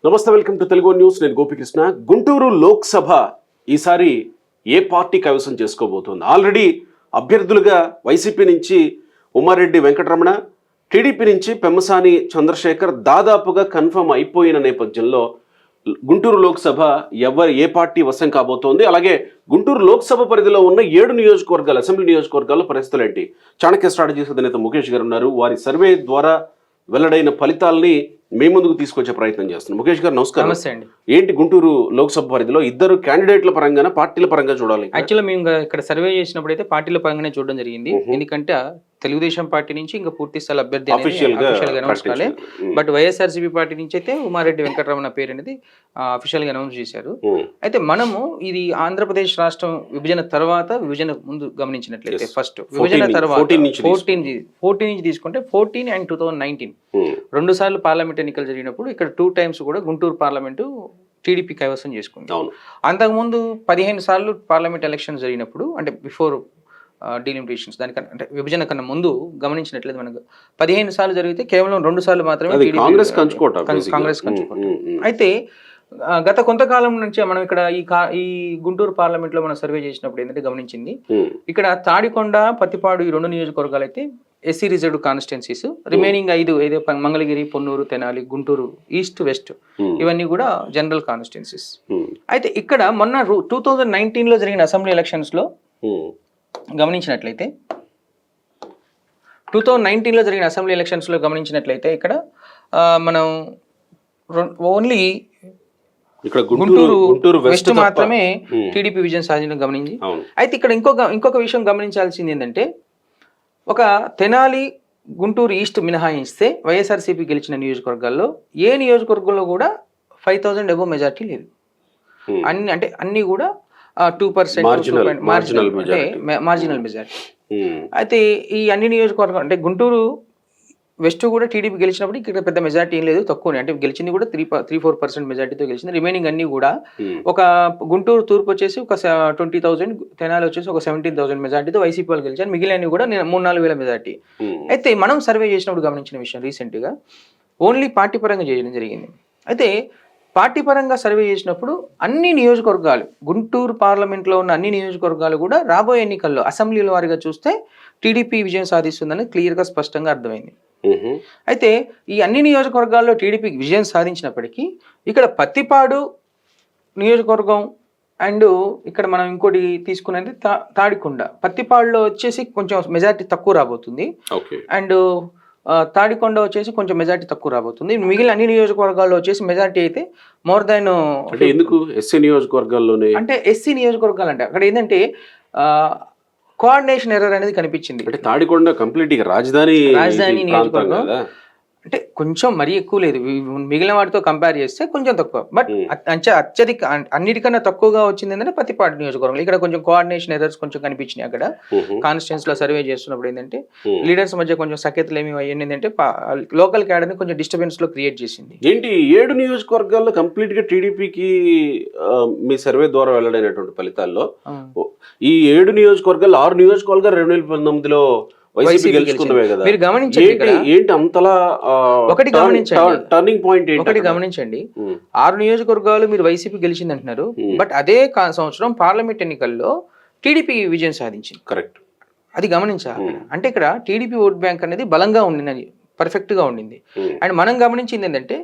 నమస్తే, welcome to Telugu news. నేను గోపికృష్ణ. గుంటూరు లోక్సభ ఈసారి ఏ పార్టీ కైవసం చేసుకోబోతోంది? ఆల్రెడీ అభ్యర్థులుగా వైసీపీ నుంచి ఉమారెడ్డి వెంకటరమణ, టీడీపీ నుంచి పెమ్మసాని చంద్రశేఖర్ దాదాపుగా కన్ఫర్మ్ అయిపోయిన నేపథ్యంలో గుంటూరు లోక్సభ ఏ పార్టీ వశం కాబోతోంది? అలాగే గుంటూరు లోక్సభ పరిధిలో ఉన్న 7 నియోజకవర్గాలు, అసెంబ్లీ నియోజకవర్గాల్లో పరిస్థితులు ఏంటి? చాణక్య స్ట్రాటజీస్ అధినేత ముఖేష్ గారు ఉన్నారు. వారి సర్వే ద్వారా వెల్లడైన ఫలితాలని మీ ముందుకు తీసుకొచ్చే ప్రయత్నం చేస్తున్నాం. ముఖేష్ గారు నమస్కారం. నమస్తే అండి. ఏంటి గుంటూరు లోక్సభ పరిధిలో ఇద్దరు క్యాండిడేట్ల పరంగా పార్టీల పరంగా చూడాలి? యాక్చువల్గా మేము ఇక్కడ సర్వే చేసినప్పుడు అయితే పార్టీల పరంగానే చూడడం జరిగింది. ఎందుకంటే తెలుగుదేశం పార్టీ నుంచి ఇంకా పూర్తి స్థాయి అభ్యర్థి అఫీషియల్ గా అనౌన్స్ కాలే. బట్ వైఎస్ఆర్సీపీ పార్టీ నుంచి అయితే ఉమారెడ్డి వెంకటరమణ పేరు అనేది అఫీషియల్ గా అనౌన్స్ చేశారు. అయితే మనము ఇది ఆంధ్రప్రదేశ్ రాష్ట్రం విభజన తర్వాత, విభజన ముందు గమనించినట్లయితే ఫస్ట్ విభజన తర్వాత 14 నుంచి తీసుకుంటే 14 and 2019 2 సార్లు పార్లమెంట్ ఎన్నికలు జరిగినప్పుడు ఇక్కడ 2 times కూడా గుంటూరు పార్లమెంటు టీడీపీ కైవసం చేసుకుంది. అంతకుముందు 15 సార్లు పార్లమెంట్ ఎలక్షన్ జరిగినప్పుడు, అంటే బిఫోర్ డీలిమిటేషన్స్, దానికన్నా అంటే విభజన కన్నా ముందు గమనించినట్లయితే మనకు 15 సార్లు జరిగితే కేవలం 2 సార్లు మాత్రమే కాంగ్రెస్ కంచుకోవటం. అయితే గత కొంతకాలం నుంచి మనం ఇక్కడ ఈ గుంటూరు పార్లమెంట్ లో మనం సర్వే చేసినప్పుడు ఏంటంటే గమనించింది, ఇక్కడ తాడికొండ, పత్తిపాడు ఈ 2 నియోజకవర్గాలు అయితే ఎస్సీ రిజర్వ్డ్ కాన్స్టిట్యున్సీస్. రిమైనింగ్ 5 ఏదో మంగళగిరి, పొన్నూరు, తెనాలి, గుంటూరు ఈస్ట్, వెస్ట్ ఇవన్నీ కూడా జనరల్ కాన్స్టిట్యున్సీస్. అయితే ఇక్కడ మొన్న 2019 లో జరిగిన అసెంబ్లీ ఎలక్షన్స్ లో గమనించినట్లయితే 2019 లో జరిగిన అసెంబ్లీ ఎలక్షన్స్ లో గమనించినట్లయితే ఇక్కడ మనం ఓన్లీ గుంటూరు వెస్ట్ మాత్రమే టీడీపీ విజయం సాధించడం గమనించి. అయితే ఇక్కడ ఇంకొక విషయం గమనించాల్సింది ఏంటంటే, ఒక తెనాలి, గుంటూరు ఈస్ట్ మినహాయిస్తే వైఎస్ఆర్సీపీ గెలిచిన నియోజకవర్గాల్లో ఏ నియోజకవర్గంలో కూడా 5,000 అబోవ్ మెజార్టీ లేదు. అన్ని కూడా 2% మార్జినల్ మెజార్టీ. అయితే ఈ అన్ని నియోజకవర్గాలు అంటే గుంటూరు వెస్ట్ కూడా టీడీపీ గెలిచినప్పుడు ఇక్కడ పెద్ద మెజార్టీ ఏం లేదు, తక్కువనే. అంటే గెలిచింది కూడా 3-4% మెజార్టీతో గెలిచింది. రిమైనింగ్ అన్ని కూడా ఒక గుంటూరు తూర్పు వచ్చేసి ఒక 20,000, తెనాలి వచ్చేసి ఒక 17,000 మెజార్టీతో వైసీపీ వాళ్ళు గెలిచారు. మిగిలినవి కూడా 3-4 వేల మెజార్టీ. అయితే మనం సర్వే చేసినప్పుడు గమనించిన విషయం, రీసెంట్గా ఓన్లీ పార్టీ పరంగా చేయడం జరిగింది. అయితే పార్టీ పరంగా సర్వే చేసినప్పుడు అన్ని నియోజకవర్గాలు, గుంటూరు పార్లమెంట్లో ఉన్న అన్ని నియోజకవర్గాలు కూడా రాబోయే ఎన్నికల్లో అసెంబ్లీల వారిగా చూస్తే టీడీపీ విజయం సాధిస్తుందని క్లియర్గా స్పష్టంగా అర్థమైంది. అయితే ఈ అన్ని నియోజకవర్గాల్లో టీడీపీ విజయం సాధించినప్పటికీ ఇక్కడ పత్తిపాడు నియోజకవర్గం అండ్ ఇక్కడ మనం ఇంకోటి తీసుకున్నది తాడికొండ. పత్తిపాడులో వచ్చేసి కొంచెం మెజార్టీ తక్కువ రాబోతుంది, అండ్ తాడికొండ వచ్చేసి కొంచెం మెజార్టీ తక్కువ రాబోతుంది. మిగిలిన అన్ని నియోజకవర్గాల్లో వచ్చేసి మెజార్టీ అయితే మోర్ దాన్. ఎందుకు ఎస్సీ నియోజకవర్గాల్లోనే? అంటే ఎస్సీ నియోజకవర్గాలు అంటే అక్కడ ఏంటంటే కోఆర్డినేషన్ ఎర్రర్ అనేది కనిపించింది. అంటే తాడికొండ కంప్లీట్ రాజధాని నియోజకవర్గం అంటే కొంచెం మరీ ఎక్కువ లేదు, మిగిలిన వాటితో కంపేర్ చేస్తే కొంచెం తక్కువ. బట్ అత్యధిక అన్నిటికన్నా తక్కువగా వచ్చింది ఏంటంటే పత్తిపాడు నియోజకవర్గం. ఇక్కడ కొంచెం కోఆర్డినేషన్ ఎర్రర్స్ కొంచెం కనిపించినాయి. అక్కడ కాన్స్టిట్యూన్స్ లో సర్వే చేస్తున్నప్పుడు ఏంటంటే లీడర్స్ మధ్య కొంచెం సఖ్యతలు ఏమి ఏంటంటే లోకల్ క్యాడర్ ని కొంచెం డిస్టర్బెన్స్ లో క్రియేట్ చేసింది. ఏంటి 7 నియోజకవర్గాల్లో కంప్లీట్ గా టీడీపీకి మీ సర్వే ద్వారా వెల్లడైనటువంటి ఫలితాల్లో ఈ 7 నియోజకవర్గాలు 6 నియోజకవర్గాలు 2019లో వైసీపీ గెలుచుకున్నవే కదా. మీరు గమనించండి, ఏంటి అంతలా ఒకటి గమనించండి, టర్నింగ్ పాయింట్ ఒకటి గమనించండి. 6 నియోజకవర్గాలు మీరు వైసీపీ గెలిచింది అంటున్నారు, బట్ అదే సంవత్సరం పార్లమెంట్ ఎన్నికల్లో టీడీపీ విజయం సాధించింది. కరెక్ట్, అది గమనించాలి. అంటే ఇక్కడ టీడీపీ ఓట్ బ్యాంక్ అనేది బలంగా ఉండింది, పర్ఫెక్ట్ గా ఉండింది. అండ్ మనం గమనించింది ఏంటంటే,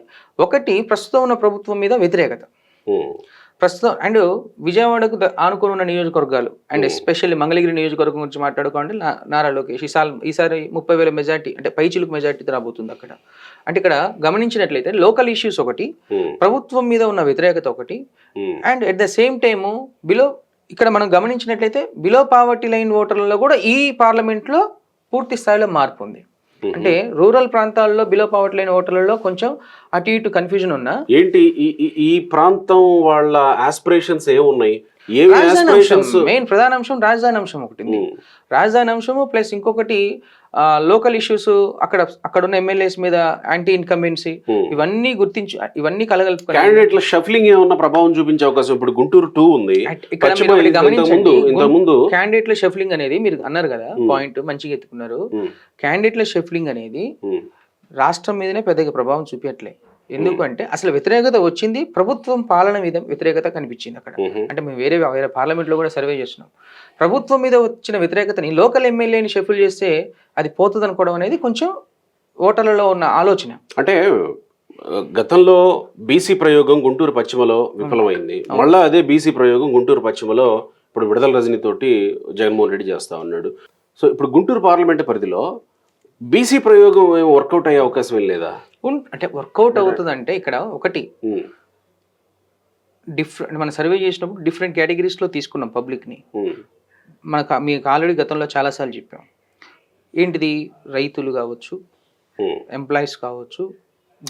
ఒకటి ప్రస్తుతం ఉన్న ప్రభుత్వం మీద వ్యతిరేకత ప్రస్తుతం, అండ్ విజయవాడకు ఆనుకుని ఉన్న నియోజకవర్గాలు, అండ్ ఎస్పెషల్లీ మంగళగిరి నియోజకవర్గం గురించి మాట్లాడుకోండి. నారా లోకేష్ ఈసారి 30,000 మెజార్టీ అంటే పైచిలుకు మెజార్టీతో రాబోతుంది అక్కడ. అంటే ఇక్కడ గమనించినట్లయితే లోకల్ ఇష్యూస్ ఒకటి, ప్రభుత్వం మీద ఉన్న వ్యతిరేకత ఒకటి, and at the same time ఇక్కడ మనం గమనించినట్లయితే బిలో పావర్టీ లైన్ ఓటర్లలో కూడా ఈ పార్లమెంట్లో పూర్తి స్థాయిలో మార్పు ఉంది. అంటే రూరల్ ప్రాంతాల్లో బిలో పావర్టీ లైన్ ఓటర్లలో కొంచెం అటు ఇటు కన్ఫ్యూజన్ ఉన్నా, ఏంటి ఈ ప్రాంతం వాళ్ళ ఆస్పిరేషన్స్ ఏమున్నాయి? మెయిన్ ప్రధాన అంశం రాజధాని అంశం ఒకటి, రాజధాని అంశము ప్లస్ ఇంకొకటి లోకల్ ఇష్యూస్, అక్కడ ఉన్న ఎమ్మెల్యేస్ మీద యాంటీ ఇన్కంబెన్సీ, ఇవన్నీ గుర్తించి ఇవన్నీ కలగలుపుకొని క్యాండిడేట్ల షఫ్లింగ్ ఏమన్నా ప్రభావం చూపించే అవకాశం. ఇప్పుడు గుంటూరు 2 ఉంది. క్యాండిడేట్ల షఫ్లింగ్ అనేది మీరు అన్నారు కదా, పాయింట్ మంచిగా ఎత్తుకున్నారు. క్యాండిడేట్ల షఫ్లింగ్ అనేది రాష్ట్రం మీదనే పెద్దగా ప్రభావం చూపించట్లే. ఎందుకంటే అసలు వ్యతిరేకత వచ్చింది ప్రభుత్వం పాలన మీద వ్యతిరేకత కనిపించింది అక్కడ. అంటే మేము వేరే వేరే పార్లమెంట్లో కూడా సర్వే చేస్తున్నాం. ప్రభుత్వం మీద వచ్చిన వ్యతిరేకతని లోకల్ ఎమ్మెల్యేని షెఫిల్ చేస్తే అది పోతుంది అనుకోవడం అనేది కొంచెం ఓటర్లలో ఉన్న ఆలోచన. అంటే గతంలో బీసీ ప్రయోగం గుంటూరు పశ్చిమలో విఫలమైంది. మళ్ళా అదే బీసీ ప్రయోగం గుంటూరు పశ్చిమలో ఇప్పుడు విడుదల రజని తోటి జగన్మోహన్ రెడ్డి చేస్తా ఉన్నాడు. సో ఇప్పుడు గుంటూరు పార్లమెంట్ పరిధిలో బీసీ ప్రయోగం వర్కౌట్ అయ్యే అవకాశం ఏం లేదా? అంటే వర్కౌట్ అవుతుందంటే ఇక్కడ ఒకటి డిఫరెంట్, మనం సర్వే చేసినప్పుడు డిఫరెంట్ కేటగిరీస్లో తీసుకున్నాం పబ్లిక్ని. మీకు ఆల్రెడీ గతంలో చాలాసార్లు చెప్పాం. ఏంటిది, రైతులు కావచ్చు, ఎంప్లాయీస్ కావచ్చు,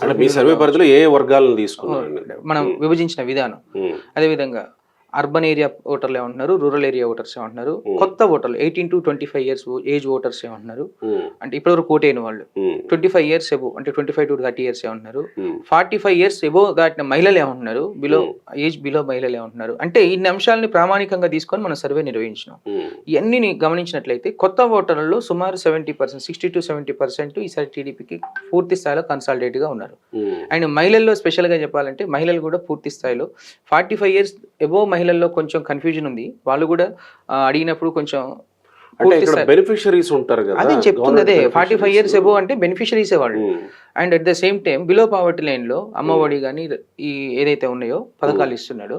అంటే మీ సర్వే పరిధిలో ఏ వర్గాలను తీసుకున్నారు మనం విభజించిన విధానం. అదేవిధంగా అర్బన్ ఏరియా ఓటర్లు ఏమంటున్నారు, రూరల్ ఏరియా ఓటర్స్ ఏమంటున్నారు, కొత్త ఓటర్లు 18 to 25 years ఏజ్ ఓటర్స్ ఏమంటున్నారు, అంటే ఇప్పటివరకు ఓట్ అయిన వాళ్ళు 25 years ఎబో అంటే 25 to 30 years ఏమంటున్నారు, 45 years ఎబో దాటిన మహిళలు ఏమంటున్నారు, ఏజ్ బిలో మహిళలు ఏమంటున్నారు. అంటే ఇన్ని అంశాలని ప్రామాణికంగా తీసుకొని మనం సర్వే నిర్వహించినాం. ఇవన్నీ గమనించినట్లయితే కొత్త ఓటర్లలో సుమారు 70%, 60 to 70% ఈసారి టీడీపీకి పూర్తి స్థాయిలో కన్సాలిడేట్గా ఉన్నారు. అండ్ మహిళల్లో స్పెషల్గా చెప్పాలంటే మహిళలు కూడా పూర్తి స్థాయిలో 45 years ఎబో మహిళల్లో కొంచెం కన్ఫ్యూజన్ ఉంది. వాళ్ళు కూడా అడిగినప్పుడు కొంచెం బెనిఫిషరీస్ ఉంటారు కదా, అదే చెప్తుంది. అదే 45 years ఎబో అంటే బెనిఫిషరీసే వాళ్ళు. And at the same time below poverty లైన్లో అమ్మఒడి కానీ ఈ ఏదైతే ఉన్నాయో పథకాలు ఇస్తున్నాడో,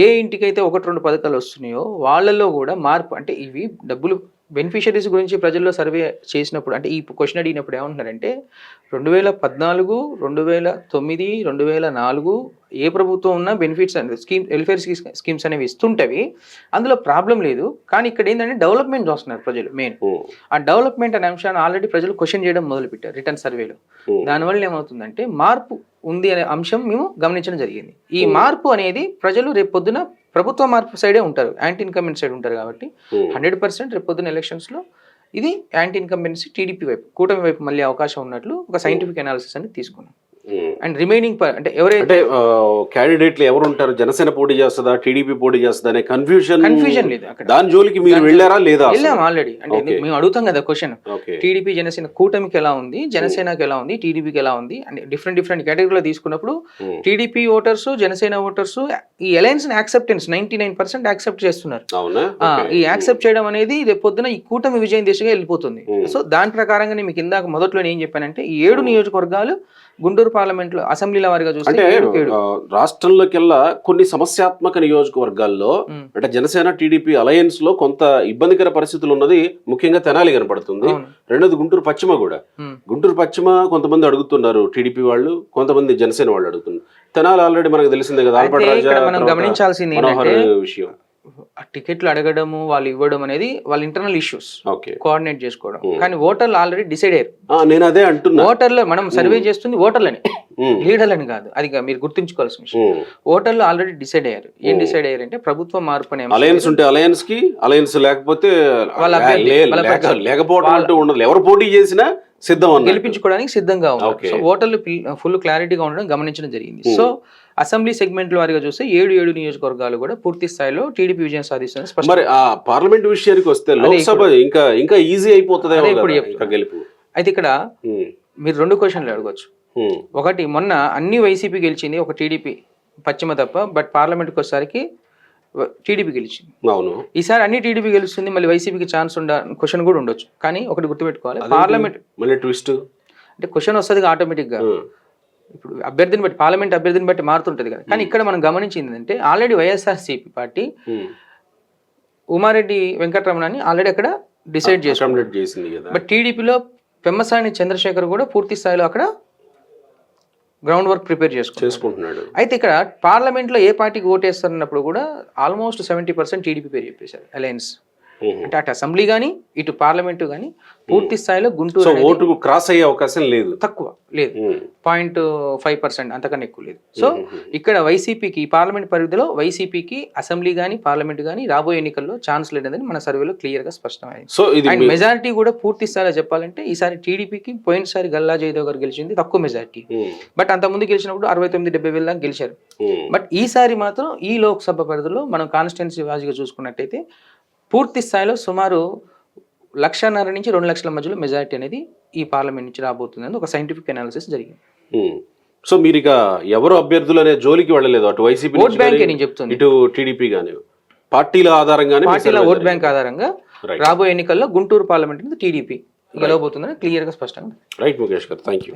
ఏ ఇంటికైతే 1-2 పథకాలు వస్తున్నాయో వాళ్ళల్లో కూడా మార్పు. అంటే ఇవి డబ్బులు బెనిఫిషరీస్ గురించి ప్రజల్లో సర్వే చేసినప్పుడు, అంటే ఈ క్వశ్చన్ అడిగినప్పుడు ఏమంటున్నారంటే 2014, 2009, 2004 ఏ ప్రభుత్వం ఉన్నా బెనిఫిట్స్ అనేది వెల్ఫేర్ స్కీమ్స్ అనేవి ఇస్తుంటవి, అందులో ప్రాబ్లం లేదు. కానీ ఇక్కడ ఏంటంటే డెవలప్మెంట్ చూస్తున్నారు ప్రజలు. మెయిన్ ఆ డెవలప్మెంట్ అనే అంశాన్ని ఆల్రెడీ ప్రజలు క్వశ్చన్ చేయడం మొదలుపెట్టారు రిటర్న్ సర్వేలో. దానివల్ల ఏమవుతుందంటే మార్పు ఉంది అనే అంశం మేము గమనించడం జరిగింది. ఈ మార్పు అనేది ప్రజలు రేపు పొద్దున ప్రభుత్వ మార్పు సైడే ఉంటారు, యాంటీ ఇన్కంబెంట్ సైడ్ ఉంటారు. కాబట్టి 100% రేపు పొద్దున ఎలక్షన్స్లో ఇది యాంటీ ఇన్కంబెన్సీ టీడీపీ వైపు, కూటమి వైపు మళ్ళీ అవకాశం ఉన్నట్లు ఒక సైంటిఫిక్ అనాలిసిస్ అనేది తీసుకున్నాం. అండ్ రిమైనింగ్ అంటే ఎవరైతే క్యాండిడేట్లు ఎవరు ఉంటారు, జనసేన పోటీ చేస్తుందా, టీడీపీ పోటీ చేస్తుందా అనే కన్ఫ్యూజన్ లేదు అక్కడ. దాని జోలికి మీరు వెళ్ళారా లేదా? వెళ్ళాం ఆల్రెడీ. అంటే మేము అడుగుతాం కదా క్వశ్చన్, టీడీపీ జనసేన కూటమికి ఎలా ఉంది, జనసేనకి ఎలా ఉంది, టీడీపీకి ఎలా ఉంది అని డిఫరెంట్ కేటగిరీలో తీసుకున్నప్పుడు టీడీపీ ఓటర్స్, జనసేన ఓటర్స్ ఈ అలయన్స్ యాక్సెప్టెన్స్ 99% యాక్సెప్ట్ చేస్తున్నారు. ఈ యాక్సెప్ట్ చేయడం అనేది రేపు పొద్దున ఈ కూటమి విజయం దిశగా వెళ్ళిపోతుంది. సో దాని ప్రకారంగానే మీకు ఇందాక మొదట్లో ఏం చెప్పానంటే ఈ 7 నియోజకవర్గాలు గుంటూరు పార్లమెంట్ లో అసెంబ్లీల వారిగా చూస్తే రాష్ట్రంలోకెల్లా కొన్ని సమస్యాత్మక నియోజకవర్గాల్లో అంటే జనసేన టీడీపీ అలయన్స్ లో కొంత ఇబ్బందికర పరిస్థితులు ఉన్నది ముఖ్యంగా తెనాలి కనపడుతుంది. రెండోది గుంటూరు పశ్చిమ కూడా. గుంటూరు పశ్చిమ కొంతమంది అడుగుతున్నారు టీడీపీ వాళ్ళు, కొంతమంది జనసేన వాళ్ళు అడుగుతున్నారు. తెనాలి ఆల్రెడీ మనకు తెలిసిందే కదా, మనం గమనించాల్సింది విషయం టికెట్లు అడగడము, వాళ్ళు ఇవ్వడం అనేది వాళ్ళ ఇంటర్నల్ ఇష్యూస్ కోఆర్డినేట్ చేసుకోవడం. కానీ ఓటర్లు ఆల్రెడీ డిసైడ్ అయ్యారు. నేను అదే అంటున్నా, ఓటర్లు మనం సర్వే చేస్తుంది ఓటర్లని, లీడర్లని కాదు. అది మీరు గుర్తుంచుకోవాల్సిన విషయం. ఓటర్లు ఆల్రెడీ డిసైడ్ అయ్యారు. ఏం డిసైడ్ అయ్యారంటే ప్రభుత్వ మార్పు అనే అలయన్స్ ఉంటే అలయన్స్ కి, అలయన్స్ లేకపోతే లేకపోవడం అంటూ ఉండదు. ఎవరు పోటీ చేసినా సిద్ధం, గెలిపించుకోవడానికి సిద్ధంగా ఉన్నారు. సో ఓటర్లు ఫుల్ క్లారిటీగా ఉండడం గమనించడం జరిగింది. సో అసెంబ్లీ సెగ్మెంట్ల వారిగా చూస్తే 7 నియోజకవర్గాలు కూడా పూర్తి స్థాయిలో టీడీపీ విజయం సాధిస్తుంది. మరి ఆ పార్లమెంట్ విషయానికి వస్తే లోక్సభ ఇంకా ఈజీ అయిపోతుంది గెలుపు. అయితే ఇక్కడ మీరు 2 క్వశ్చన్లు అడగవచ్చు. ఒకటి, మొన్న అన్ని వైసీపీ గెలిచింది, ఒక టీడీపీ పశ్చిమ తప్ప. బట్ పార్లమెంట్కి వచ్చేసరికి టీడీపీ గెలిచింది. అవును, ఈసారి అన్ని టీడీపీ గెలుస్తుంది, మళ్ళీ వైసీపీకి ఛాన్స్ క్వశ్చన్ కూడా ఉండొచ్చు. కానీ ఒకటి గుర్తుపెట్టుకోవాలి, పార్లమెంట్ మళ్ళీ ట్విస్ట్ అంటే క్వశ్చన్ వస్తుంది ఆటోమేటిక్గా. ఇప్పుడు అభ్యర్థిని బట్టి, పార్లమెంట్ అభ్యర్థిని బట్టి మారుతుంటది కదా. కానీ ఇక్కడ మనం గమనించింది ఏంటంటే ఆల్రెడీ వైఎస్ఆర్సీపీ పార్టీ ఉమారెడ్డి వెంకటరమణని ఆల్రెడీ అక్కడ డిసైడ్ చేసింది. బట్ టీడీపీలో పెమ్మసాని చంద్రశేఖర్ కూడా పూర్తి స్థాయిలో అక్కడ గ్రౌండ్ వర్క్ ప్రిపేర్ చేసుకుంటున్నాడు. అయితే ఇక్కడ పార్లమెంట్లో ఏ పార్టీకి ఓటేస్తారన్నప్పుడు కూడా ఆల్మోస్ట్ 70% టీడీపీ పేరు చెప్పేశారు అలయన్స్. అంటే అటు అసెంబ్లీ కానీ ఇటు పార్లమెంటు కానీ పూర్తి స్థాయిలో గుంటూరు ఓటుకు క్రాస్ అయ్యే అవకాశం లేదు, తక్కువ లేదు, 0.5% అంతకన్నా ఎక్కువ లేదు. సో ఇక్కడ వైసీపీకి ఈ పార్లమెంట్ పరిధిలో వైసీపీకి అసెంబ్లీ కానీ పార్లమెంట్ కానీ రాబోయే ఎన్నికల్లో ఛాన్స్ లేదని మన సర్వేలో క్లియర్ గా స్పష్టమైంది. సో అండ్ మెజారిటీ కూడా పూర్తి స్థాయిలో చెప్పాలంటే ఈసారి టీడీపీకి పోయినసారి గల్లా జయదేవ్ గారు గెలిచింది తక్కువ మెజారిటీ. బట్ అంతకుముందు గెలిచినప్పుడు 69-70 వేల దాకా గెలిచారు. బట్ ఈసారి మాత్రం ఈ లోక్సభ పరిధిలో మనం కాన్స్టిట్యున్సీ వాజ్గా చూసుకున్నట్టయితే పూర్తి స్థాయిలో సుమారు 1.5 నుంచి 2 లక్షల మధ్యలో మెజారిటీ అనేది ఈ పార్లమెంట్ నుంచి రాబోతుందని ఒక సైంటిఫిక్ అనాలిసిస్ జరిగింది. సో మీరు ఇక ఎవరు అభ్యర్థులు అనే జోలికి వెళ్ళలేదు, అటు వైసీపీ ఓట్ బ్యాంక్ నేను చెప్తుంది, ఇటు టీడీపీ గానీ పార్టీల ఆధారంగానే పార్టీల ఓట్ బ్యాంక్ ఆధారంగా రాబోయే ఎన్నికల్లో గుంటూరు పార్లమెంట్ టీడీపీ గెలవబోతుందని క్లియర్ గా స్పష్టంగా. రైట్ ముఖేష్ గారు, థ్యాంక్ యూ.